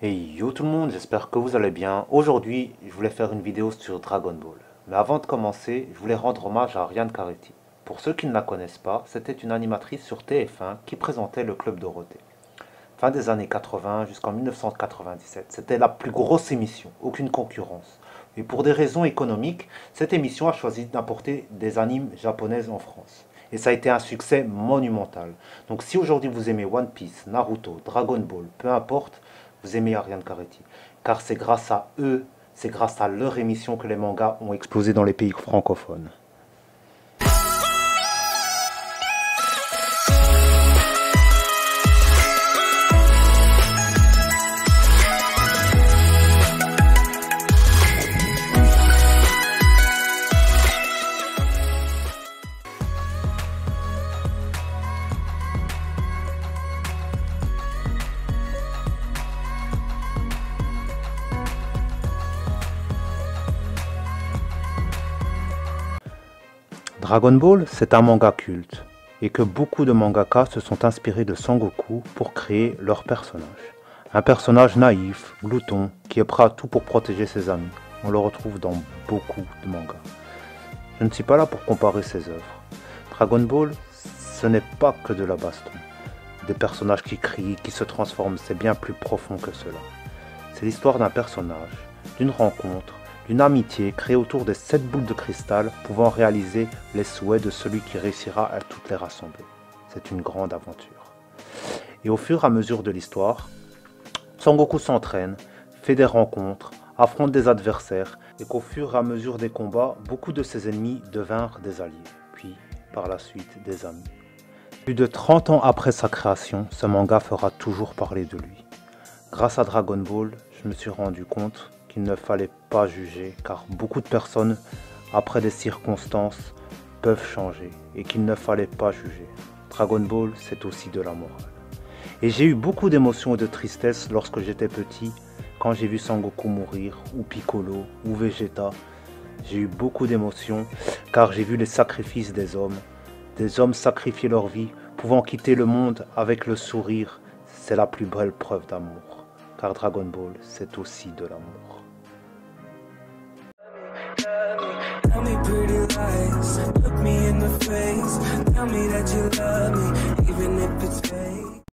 Hey yo tout le monde, j'espère que vous allez bien. Aujourd'hui, je voulais faire une vidéo sur Dragon Ball. Mais avant de commencer, je voulais rendre hommage à Ariane Caretti. Pour ceux qui ne la connaissent pas, c'était une animatrice sur TF1 qui présentait le Club Dorothée. Fin des années 80 jusqu'en 1997, c'était la plus grosse émission, aucune concurrence. Et pour des raisons économiques, cette émission a choisi d'importer des animes japonaises en France. Et ça a été un succès monumental. Donc si aujourd'hui vous aimez One Piece, Naruto, Dragon Ball, peu importe, vous aimez Ariane Caretti. Car c'est grâce à eux, c'est grâce à leur émission que les mangas ont explosé dans les pays francophones. Dragon Ball, c'est un manga culte, et que beaucoup de mangaka se sont inspirés de Sangoku pour créer leur personnage. Un personnage naïf, glouton, qui est prêt à tout pour protéger ses amis. On le retrouve dans beaucoup de mangas. Je ne suis pas là pour comparer ses œuvres. Dragon Ball, ce n'est pas que de la baston. Des personnages qui crient, qui se transforment, c'est bien plus profond que cela. C'est l'histoire d'un personnage, d'une rencontre, d'une amitié créée autour des 7 boules de cristal pouvant réaliser les souhaits de celui qui réussira à toutes les rassembler. C'est une grande aventure. Et au fur et à mesure de l'histoire, Sangoku s'entraîne, fait des rencontres, affronte des adversaires et qu'au fur et à mesure des combats, beaucoup de ses ennemis devinrent des alliés, puis par la suite des amis. Plus de 30 ans après sa création, ce manga fera toujours parler de lui. Grâce à Dragon Ball, je me suis rendu compte qu'il ne fallait pas juger, car beaucoup de personnes, après des circonstances, peuvent changer, et qu'il ne fallait pas juger. Dragon Ball, c'est aussi de la morale. Et j'ai eu beaucoup d'émotions et de tristesse lorsque j'étais petit, quand j'ai vu Sangoku mourir, ou Piccolo, ou Vegeta. J'ai eu beaucoup d'émotions, car j'ai vu les sacrifices des hommes sacrifier leur vie, pouvant quitter le monde avec le sourire. C'est la plus belle preuve d'amour, car Dragon Ball, c'est aussi de l'amour. Tell me pretty lies, look me in the face, tell me that you love me, even if it's fake.